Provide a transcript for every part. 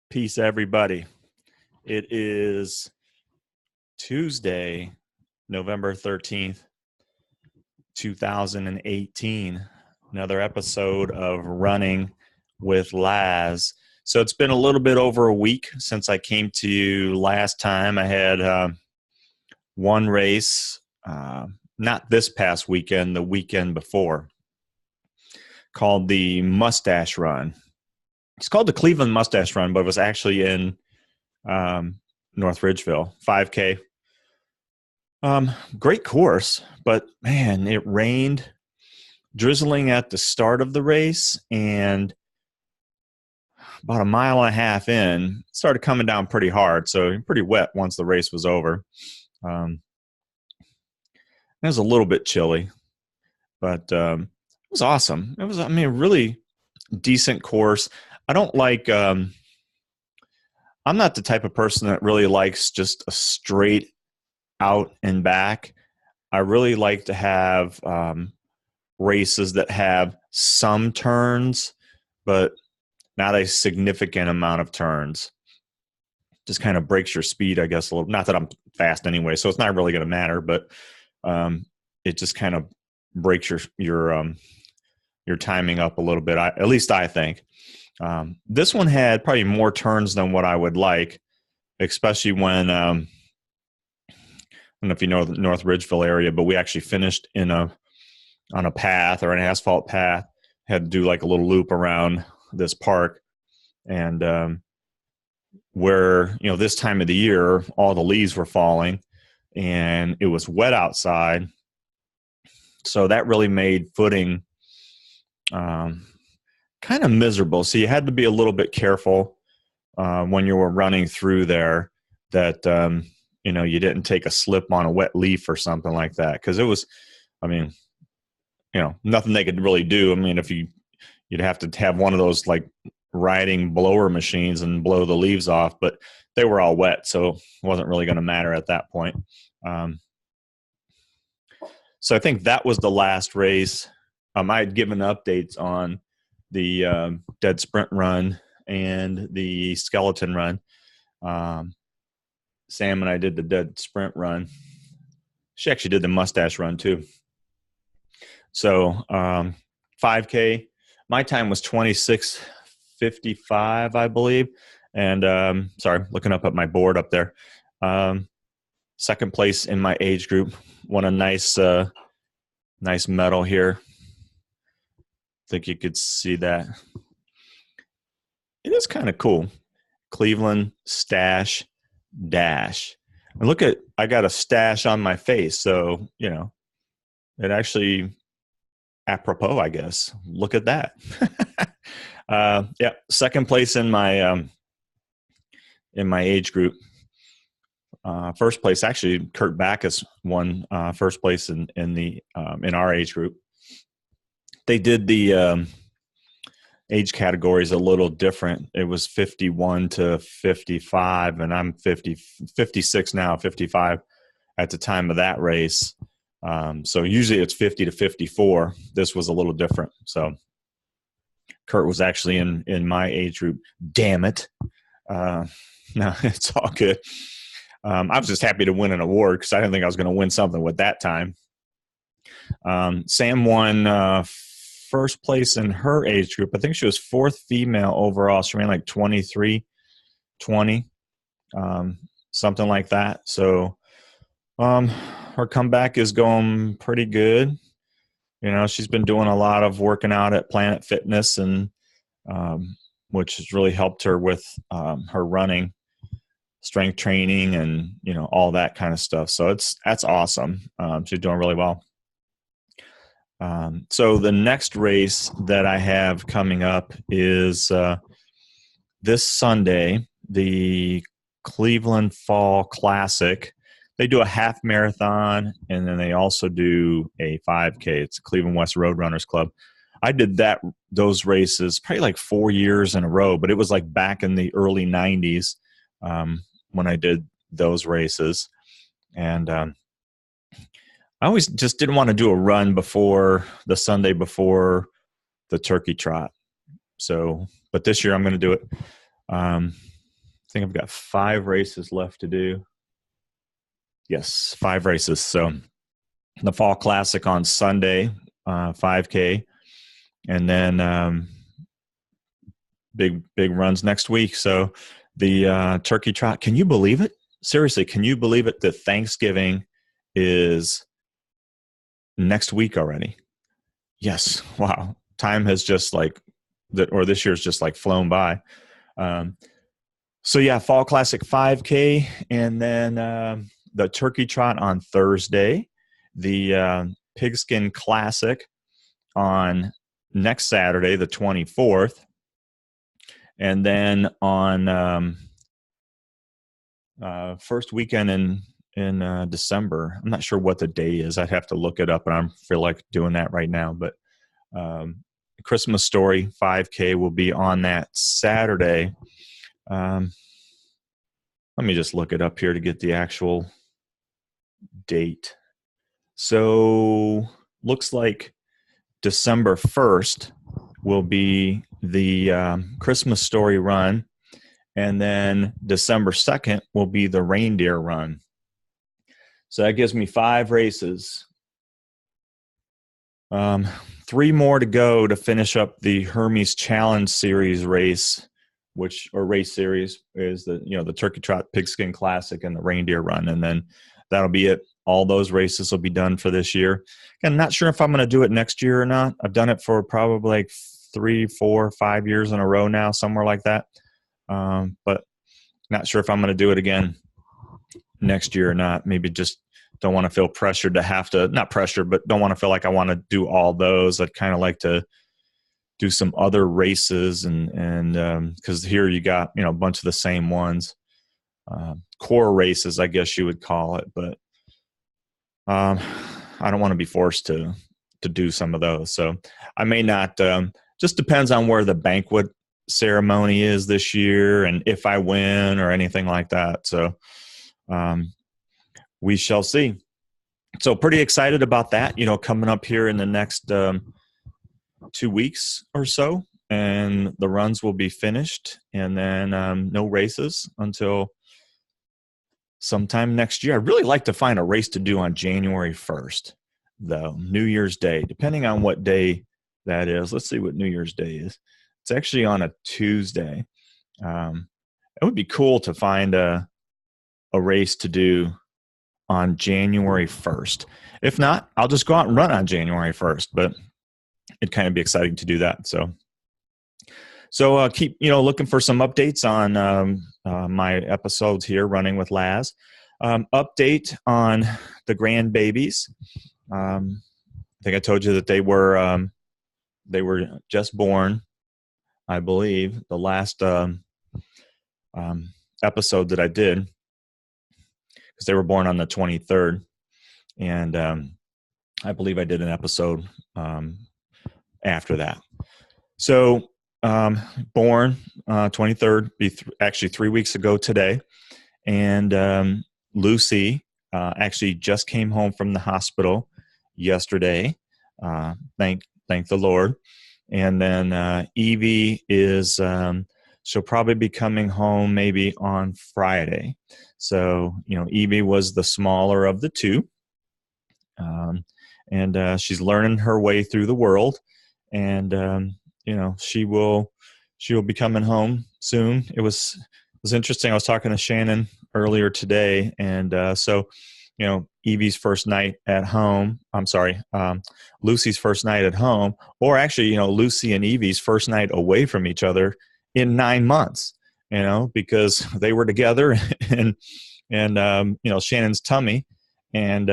Peace, everybody. It is Tuesday, November 13th, 2018. Another episode of Running with Laz. So it's been a little bit over a week since I came to you last time. I had one race, not this past weekend, the weekend before, called the Mustache Run. It's called the Cleveland Mustache Run, but it was actually in North Ridgeville, 5K. Great course, but man, it rained, drizzling at the start of the race, and about a mile and a half in, it started coming down pretty hard, so pretty wet once the race was over. It was a little bit chilly, but it was awesome. It was, a really decent course. I don't like, I'm not the type of person that really likes just a straight out and back. I really like to have races that have some turns, but not a significant amount of turns. Just kind of breaks your speed, I guess, a little. Not that I'm fast anyway, so it's not really going to matter, but it just kind of breaks your timing up a little bit. At least I think. This one had probably more turns than what I would like, especially when I don't know if you know the North Ridgeville area, but we actually finished on a path or an asphalt path. Had to do like a little loop around this park, and where this time of the year all the leaves were falling, and it was wet outside, so that really made footing kind of miserable. So you had to be a little bit careful when you were running through there that you didn't take a slip on a wet leaf or something like that, because it was, nothing they could really do. If you'd have to have one of those like riding blower machines and blow the leaves off, but they were all wet, so it wasn't really going to matter at that point. So I think that was the last race. I had given updates on the dead sprint run and the skeleton run. Sam and I did the dead sprint run. She actually did the mustache run too. So 5K, my time was 26:55, I believe. And sorry, looking up at my board up there. Second place in my age group. Won a nice medal here. I think you could see that. It is kind of cool. Cleveland Stash Dash. And look at, I got a stash on my face, so it actually apropos, I guess. Look at that. Second place in my age group. First place, actually, Kurt Backus won first place in our age group. They did the age categories a little different. It was 51 to 55, and I'm 56 now, 55 at the time of that race. So usually it's 50 to 54. This was a little different. So Kurt was actually in my age group. Damn it. No, it's all good. I was just happy to win an award because I didn't think I was going to win something with that time. Sam won first place in her age group. I think she was fourth female overall. She ran like 23:20, something like that. So her comeback is going pretty good. She's been doing a lot of working out at Planet Fitness, and which has really helped her with her running, strength training, and all that kind of stuff. So that's awesome. She's doing really well. So the next race that I have coming up is this Sunday, the Cleveland Fall Classic. They do a half marathon, and then they also do a 5K. It's Cleveland West Roadrunners Club. I did those races probably like 4 years in a row, but it was like back in the early 90s when I did those races. And I always just didn't want to do a run before the Sunday before the turkey trot. So, but this year I'm going to do it. think I've got 5 races left to do. Yes, 5 races. So the Fall Classic on Sunday, 5K, and then big runs next week. So the Turkey Trot. Can you believe it? Seriously, can you believe it that Thanksgiving is next week already? Yes. Wow. Time has just this year's just flown by. So yeah, Fall Classic 5K, and then the Turkey Trot on Thursday, the Pigskin Classic on next Saturday, the 24th, and then on first weekend in December. I'm not sure what the day is. I'd have to look it up, and I feel like doing that right now. But Christmas Story 5K will be on that Saturday. Let me just look it up here to get the actual date. So looks like December 1st will be the Christmas Story run, and then December 2nd will be the reindeer run. So that gives me 5 races. 3 more to go to finish up the Hermes Challenge Series race, race series is the Turkey Trot Pigskin Classic and the reindeer run, and then that'll be it. All those races will be done for this year. Again, not sure if I'm going to do it next year or not. I've done it for probably 3, 4, 5 years in a row now, somewhere like that. But not sure if I'm going to do it again next year or not. Maybe just don't want to feel pressured to have to, not pressure, but don't want to feel like I want to do all those. I'd kind of like to do some other races, and because here you got a bunch of the same ones, core races, I guess you would call it. But I don't want to be forced to do some of those, so I may not. Just depends on where the banquet ceremony is this year, and if I win or anything like that. So we shall see. So pretty excited about that. Coming up here in the next 2 weeks or so, and the runs will be finished, and then no races until sometime next year. I'd really like to find a race to do on January 1st, though, New Year's Day, depending on what day that is. Let's see what New Year's Day is. It's actually on a Tuesday. It would be cool to find a race to do on January 1st. If not, I'll just go out and run on January 1st, but it'd kind of be exciting to do that. So keep looking for some updates on my episodes here, Running with Laz. Update on the grandbabies. I think I told you that they were just born, I believe, the last episode that I did, because they were born on the 23rd, and I believe I did an episode after that. So born 23rd, actually 3 weeks ago today, and Lucy actually just came home from the hospital yesterday. Thank the Lord. And then Evie is she'll probably be coming home maybe on Friday. So Evie was the smaller of the two, and she's learning her way through the world, and she will be coming home soon. It was interesting. I was talking to Shannon earlier today, and so Evie's first night at home. I'm sorry, Lucy's first night at home, or actually Lucy and Evie's first night away from each other in 9 months. Because they were together and Shannon's tummy, and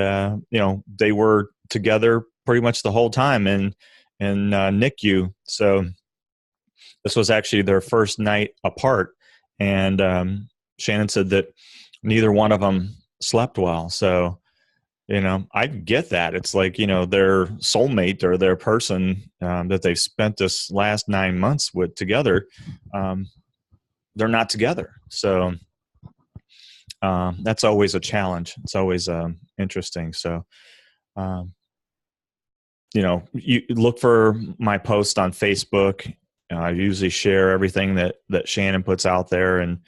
they were together pretty much the whole time in NICU. So this was actually their first night apart, and Shannon said that neither one of them slept well. So I get that. It's like their soulmate or their person that they've spent this last 9 months with together, they're not together. So that's always a challenge. It's always interesting. So you look for my post on Facebook. I usually share everything that Shannon puts out there, and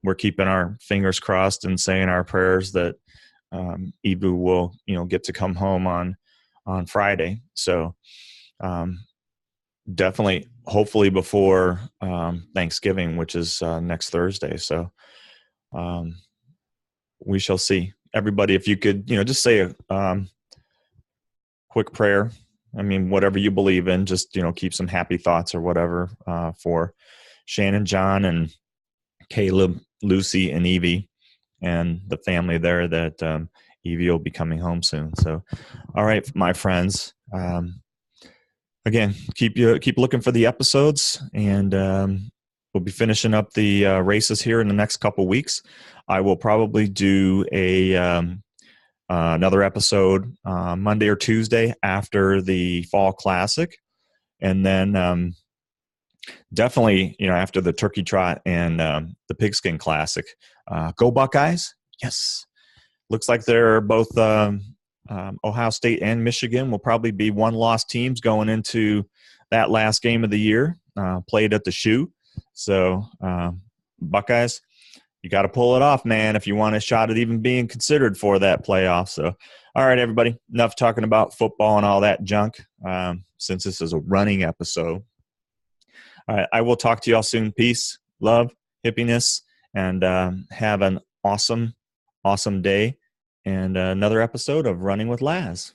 we're keeping our fingers crossed and saying our prayers that Ibu will, get to come home on Friday. So definitely, hopefully before Thanksgiving, which is next Thursday. So we shall see. Everybody, if you could, just say a quick prayer. I mean, whatever you believe in, just, keep some happy thoughts or whatever for Shannon, John, and Caleb, Lucy, and Evie, and the family there that Evie will be coming home soon. So, all right, my friends. Again, keep looking for the episodes, and we'll be finishing up the races here in the next couple weeks. I will probably do another episode Monday or Tuesday after the Fall Classic, and then definitely, after the Turkey Trot and the Pigskin Classic. Go Buckeyes! Yes, looks like they're both Ohio State and Michigan will probably be one-loss teams going into that last game of the year, played at the Shoe. So Buckeyes, you got to pull it off, man, if you want a shot at even being considered for that playoff. So, all right, everybody, enough talking about football and all that junk, since this is a running episode. All right, I will talk to y'all soon. Peace, love, hippiness, and have an awesome day and another episode of Running with Laz.